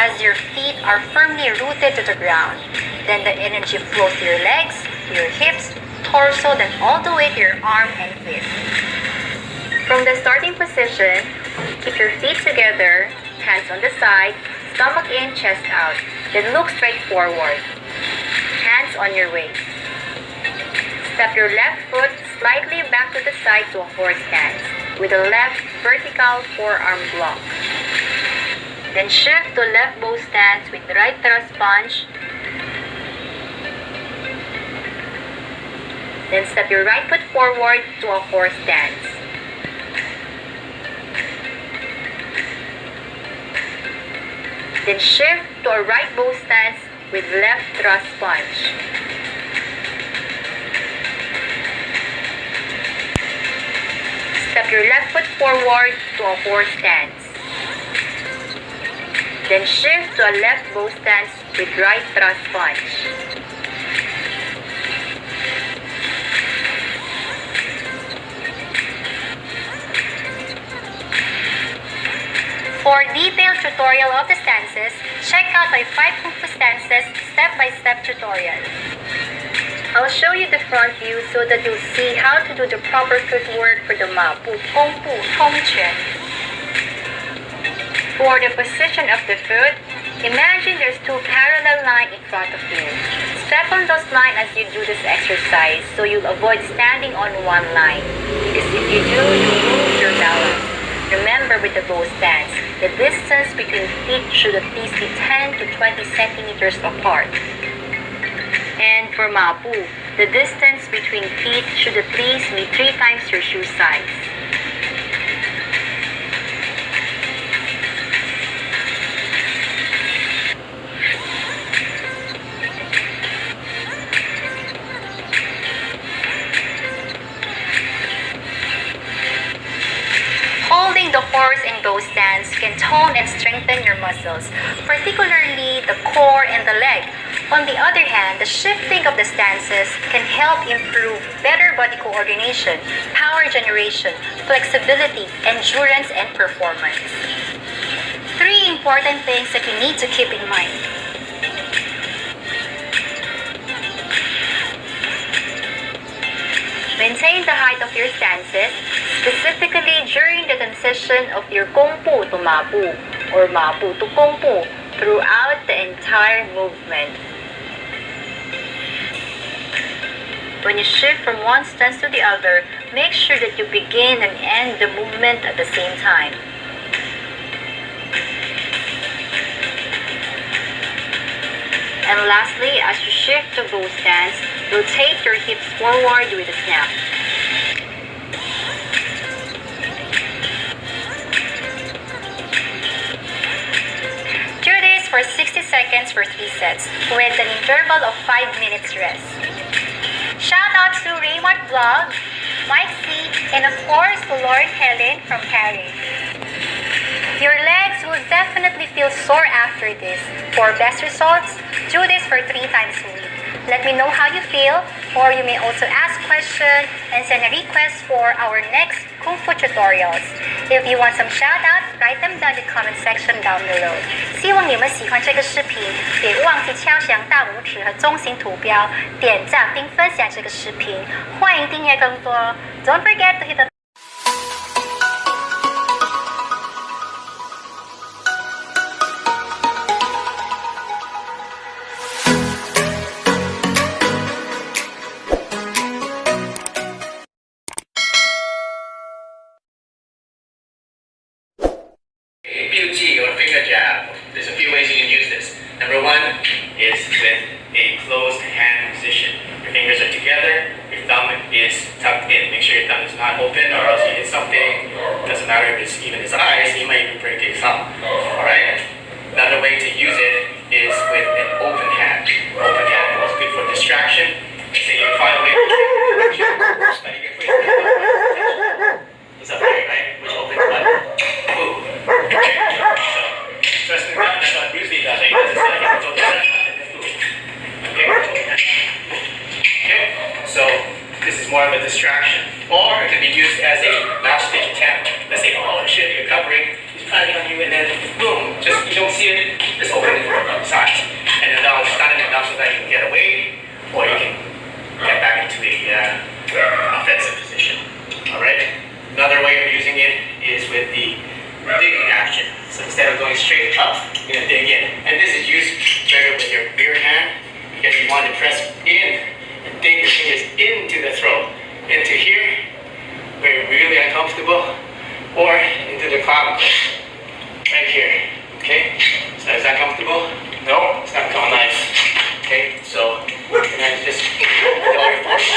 as your feet are firmly rooted to the ground. Then the energy flows to your legs, to your hips, torso, then all the way to your arm and fist. From the starting position, keep your feet together, hands on the side, stomach in, chest out. Then look straight forward. Hands on your waist. Step your left foot slightly back to the side to a horse stance with a left vertical forearm block. Then shift to left bow stance with right thrust punch. Then step your right foot forward to a horse stance. Then shift to a right bow stance with left thrust punch. Step your left foot forward to a horse stance. Then shift to a left bow stance with right thrust punch. For detailed tutorial of the stances, check out my 5 Kung Fu stances step-by-step tutorial. I'll show you the front view so that you'll see how to do the proper footwork for the Ma Bu Kung Fu Tong Quan. For the position of the foot, imagine there's 2 parallel lines in front of you. Step on those lines as you do this exercise so you'll avoid standing on one line. Because if you do, you'll lose your balance. Remember with the bow stance, the distance between feet should at least be 10 to 20 centimeters apart. And for Ma Bu, the distance between feet should at least be 3 times your shoe size. Holding the horse and bow stance can tone and strengthen your muscles, particularly the core and the leg. On the other hand, the shifting of the stances can help improve better body coordination, power generation, flexibility, endurance, and performance. 3 important things that you need to keep in mind. Maintain the height of your stances, specifically during the transition of your Kung Fu to Ma Bu or Ma Bu to Kung Fu throughout the entire movement. When you shift from one stance to the other, make sure that you begin and end the movement at the same time. And lastly, as you shift to bow stance, rotate your hips forward with a snap. Do this for 60 seconds for 3 sets with an interval of 5 minutes rest. Shout out to Raymond Vlog, Mike C, and of course to Lauren Helen from Paris. Your legs will definitely feel sore after this. For best results, do this for 3 times a week. Let me know how you feel, or you may also ask questions and send a request for our next Kung Fu tutorials. If you want some shout-outs, write them down in the comment section down below. 希望你们喜欢这个视频，别忘记敲响大拇指和中型图标，点赞并分享这个视频。欢迎订阅更多。Don't forget to hit the or finger jab. There's a few ways you can use this. Number 1 is with a closed hand position. Your fingers are together, your thumb is tucked in. Make sure your thumb is not open or else you hit something. Doesn't matter if it's even his eyes, you might even break his thumb. Alright? Another way to use it is with an open hand. Open hand is good for distraction. Let's say you find a way to he's up there, right? Which opens what? Ooh. So that's what Bruce Lee does. He does this like it's open. Okay. So this is more of a distraction. Or it can be used as a last ditch attempt. Let's say, oh shit, you're covering, he's planning on you, and then boom, just you don't see it, just open up, you're gonna dig in. And this is used better with your rear hand because you want to press in and dig your fingers into the throat, into here, where you're really uncomfortable, or into the clavicle, right here. Okay, so is that comfortable? No, it's not comfortable. Nice. Okay, so and then just feel your force.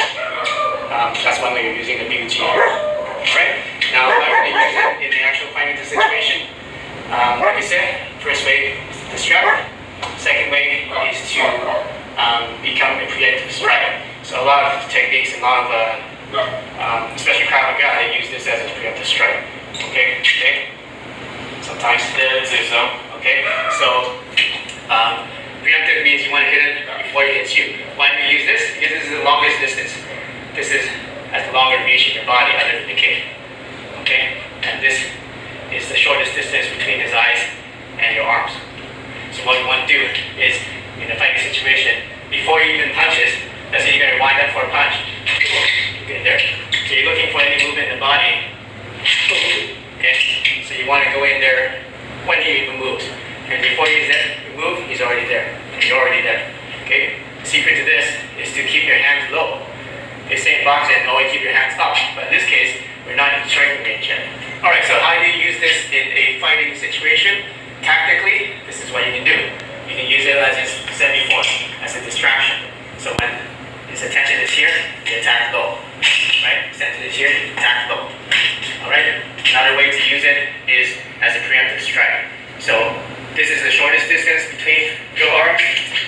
That's one way you're using the BUG. Right? Now I'm going to use it in the actual fighting situation. Like I said, first way is to distract. Second way is to become a preemptive strike. So a lot of techniques, a lot of especially Krav Maga, they use this as a preemptive strike. Okay? Sometimes they do so. Okay? So preemptive means you want to hit it before it hits you. Why do you use this? Because this is the longest distance. This is at the longer reach in your body other than the kick. Okay? And this is the shortest distance between his eyes and your arms. So what you want to do is, in a fighting situation, before you even punches, let's say you're going to wind up for a punch. Okay, there. So you're looking for any movement in the body. Okay? So you want to go in there when he even moves. And before he's there, you move, he's already there. And you're already there. Okay? The secret to this is to keep your hands low. They say in boxing, always keep your hands up. But in this case, we're not in striking range yet. Alright, so how do you use this in a fighting situation? Tactically, this is what you can do. You can use it, as I said before, as a distraction. So when his attention is here, you attack low. Right? His attention is here, you attack low. Alright? Another way to use it is as a preemptive strike. So this is the shortest distance between your arm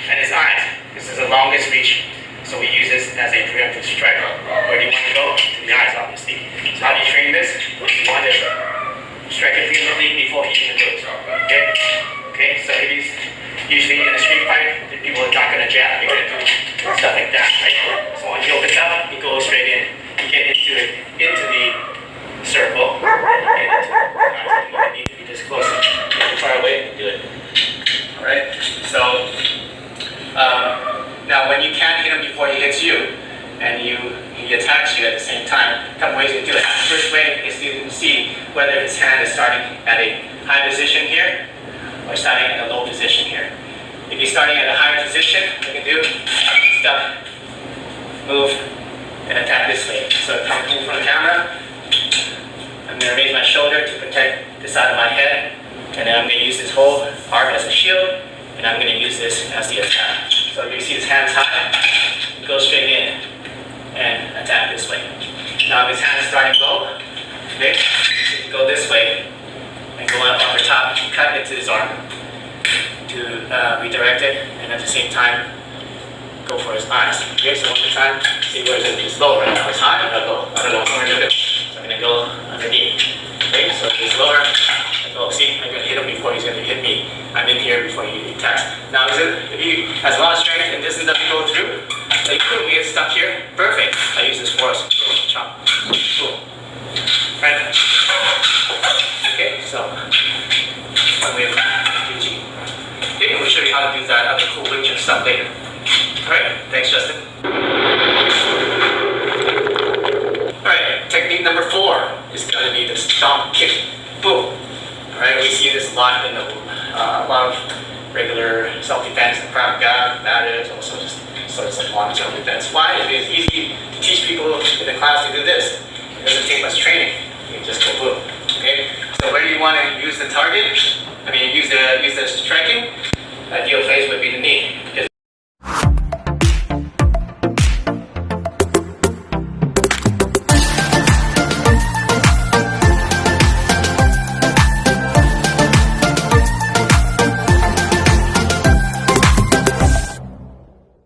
and his eyes. This is the longest reach. So we use this as a preemptive strike. Where do you want to go? To the eyes, obviously. So how do you train this? You want to strike it preemptively before he even moves. Okay? Okay, so he's usually in a street fight, the people are not going to jab. They're going to do stuff like that, right? So when he opens up, he goes straight in. You get into the circle. You get into it. You don't need to be this close. Too far away, do it. Alright? So now when you can't hit him before he hits you, and he attacks you at the same time, a couple ways to do it. The first way is to see whether his hand is starting at a high position here, or starting at a low position here. If he's starting at a high position, what you can do, step, move, and attack this way. So come move from the camera. I'm going to raise my shoulder to protect the side of my head, and then I'm going to use this whole arm as a shield, and I'm going to use this as the attack. So you see his hands high, go straight in and attack this way. Now if his hand is starting low, okay, you can go this way and go up on the top, cut into his arm to redirect it, and at the same time go for his eyes. Okay, so one more time, see where it's low right now. It's high or low? I don't know what I'm going to do. So I'm going to go underneath. Okay, so if it's lower, oh, see, I'm going to hit him before he's going to hit me. I'm in here before he attacks. Now, if he has a lot of strength and distance that we go through, like boom, we get stuck here. Perfect. I use this force. Boom, chop. Boom. Right? Okay, so one way of BUG. Okay, we'll show you how to do that other cool wing chun stuff later. Alright, thanks, Justin. Alright, technique number 4 is going to be the stomp kick. Boom. Alright, we see this a lot in a lot of regular self-defense and Krav Maga. That is also just sort of like self-defense. Why? It is easy to teach people in the class to do this. It doesn't take much training. You can just go boom. Okay? So where do you want to use the target? I mean, use the striking. Ideal place